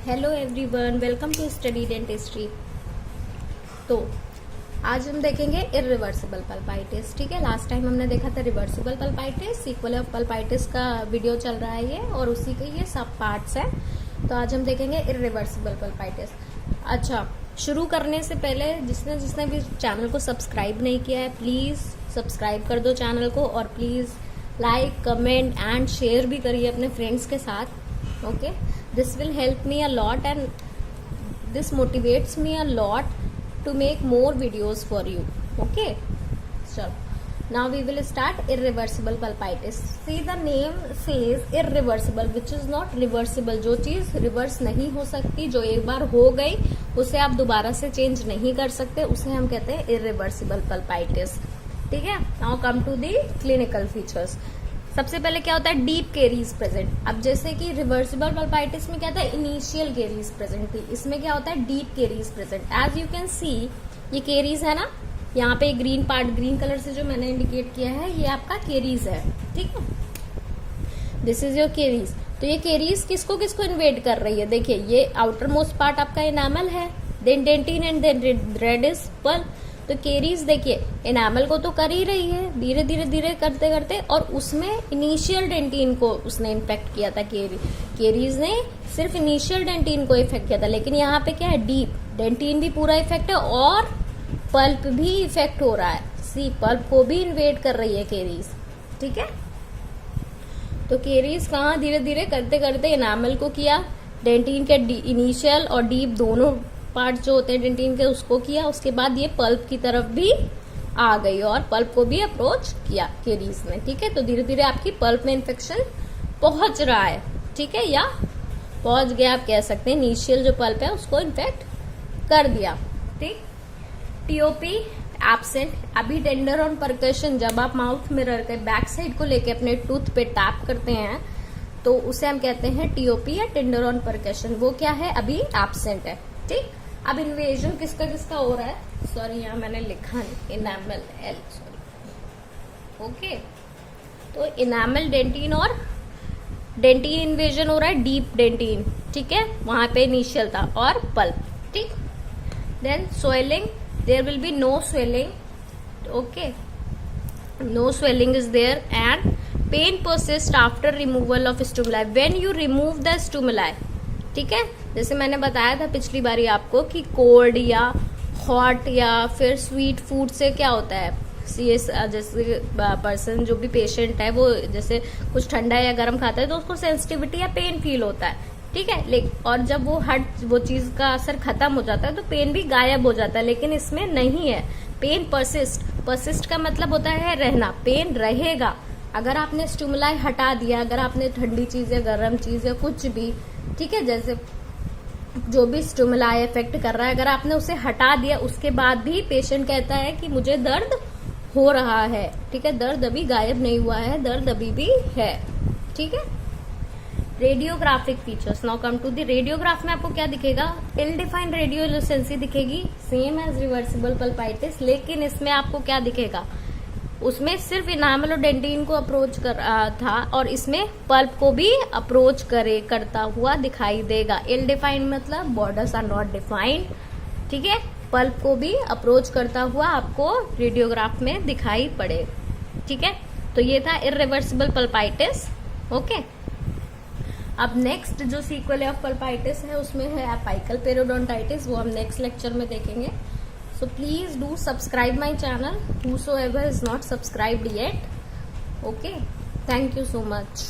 Hello everyone, welcome to study dentistry. तो आज हम देखेंगे इरिवर्सिबल पल्पाइटिस। ठीक है, लास्ट टाइम हमने देखा था reversible pulpitis, sequel of pulpitis का वीडियो चल रहा है ये, और उसी के ये सब पार्ट्स हैं। तो आज हम देखेंगे इरिवर्सिबल पल्पाइटिस। अच्छा, शुरू करने से पहले जिसने भी चैनल को सब्सक्राइब नहीं किया है, प्लीज सब्सक्राइब कर दो चैनल को, और please like, comment and share भी करिए अपने फ्रेंड्स के साथ। Okay, this will help me a lot and this motivates me a lot to make more videos for you. Okay, so now we will start irreversible pulpitis. See, the name says irreversible, which is not reversible. जो चीज reverse नहीं हो सकती, जो एक बार हो गई उसे आप दोबारा से चेंज नहीं कर सकते, उसे हम कहते हैं irreversible pulpitis. ठीक है, now come to the clinical features. सबसे पहले क्या होता है, डीप केरीज प्रेजेंट। अब जैसे कि रिवर्सिबल पल्पाइटिस में क्या था, इनिशियल केरीज प्रेजेंट थी, इसमें क्या होता है, deep caries present. As you can see, ये केरीज है ना, यहाँ पे ग्रीन पार्ट, ग्रीन कलर से जो मैंने इंडिकेट किया है, ये आपका केरीज है। ठीक है, दिस इज योर केरीज। तो ये केरीज किसको किसको इन्वेड कर रही है, देखिए ये आउटर मोस्ट पार्ट आपका एनामल है, then dentin and then red is pulp. तो केरीज देखिए एनामल को तो कर ही रही है, धीरे धीरे धीरे करते करते, और उसमें इनिशियल डेंटिन को उसने इन्फेक्ट किया था। केरीज ने सिर्फ इनिशियल डेंटिन को इफेक्ट किया था, लेकिन यहाँ पे क्या है, डीप डेंटिन भी पूरा इफेक्ट है और पल्प भी इफेक्ट हो रहा है। सी, पल्प को भी इन्वेड कर रही है केरीज। ठीक है, तो केरीज कहाँ धीरे धीरे करते करते एनामल को किया, डेंटिन के इनिशियल और डीप दोनों पार्ट जो होते हैं डेंटिन के उसको किया, उसके बाद ये पल्प की तरफ भी आ गई और पल्प को भी अप्रोच किया केरीज ने। ठीक है, तो धीरे धीरे आपकी पल्प में इन्फेक्शन पहुंच रहा है। ठीक है, या पहुंच गया आप कह सकते हैं, इनिशियल जो पल्प है उसको इन्फेक्ट कर दिया। ठीक, टीओपी एब्सेंट। अभी टेंडर ऑन परकशन, जब आप माउथ मिरर के बैक साइड को लेके अपने टूथ पे टैप करते हैं तो उसे हम कहते हैं टीओपी या टेंडर ऑन परकशन। वो क्या है, अभी एब्सेंट है। ठीक, अब इन्वेजन किसका किसका हो रहा है, सॉरी यहाँ मैंने लिखा नहीं, इनामल एल, सॉरी। ओके, तो इनामल डेंटिन और डेंटिन इन्वेजन हो रहा है, डीप डेंटिन। ठीक है, वहां पे इनिशियल था, और पल्प। ठीक, then swelling, there will be no swelling. Okay, no swelling is there and pain persist after removal of stimuli when you remove the stimuli. ठीक है, जैसे मैंने बताया था पिछली बारी आपको कि कोल्ड या हॉट या फिर स्वीट फूड से क्या होता है, जैसे पर्सन जो भी पेशेंट है वो जैसे कुछ ठंडा या गर्म खाता है तो उसको सेंसिटिविटी या पेन फील होता है। ठीक है, लेकिन और जब वो चीज का असर खत्म हो जाता है तो पेन भी गायब हो जाता है, लेकिन इसमें नहीं है, पेन परसिस्ट का मतलब होता है रहना, पेन रहेगा। अगर आपने स्टिमुलाई हटा दिया, अगर आपने ठंडी चीज या गर्म चीज या कुछ भी, ठीक है, जैसे जो भी स्टिमुलाई इफेक्ट कर रहा है, अगर आपने उसे हटा दिया, उसके बाद भी पेशेंट कहता है कि मुझे दर्द हो रहा है। ठीक है, दर्द अभी गायब नहीं हुआ है, दर्द अभी भी है। ठीक है, radiographic features. Now come to the radiograph में आपको क्या दिखेगा, इल डिफाइंड रेडियोलुसेंसी दिखेगी, सेम एज रिवर्सिबल पल्पाइटिस, लेकिन इसमें आपको क्या दिखेगा, उसमें सिर्फ इनामल और डेंटिन को अप्रोच कर था, और इसमें पल्प को भी अप्रोच करता हुआ दिखाई देगा। इल डिफाइंड मतलब बॉर्डर्स आर नॉट डिफाइंड। ठीक है, पल्प को भी अप्रोच करता हुआ आपको रेडियोग्राफ में दिखाई पड़े। ठीक है, तो ये था इरिवर्सिबल पल्पाइटिस। ओके, अब नेक्स्ट जो सीक्वल ऑफ पल्पाइटिस है उसमें है अपाइकल पेरियोडोंटाइटिस, वो हम नेक्स्ट लेक्चर में देखेंगे। So please do subscribe my channel, whosoever is not subscribed yet. Okay, thank you so much.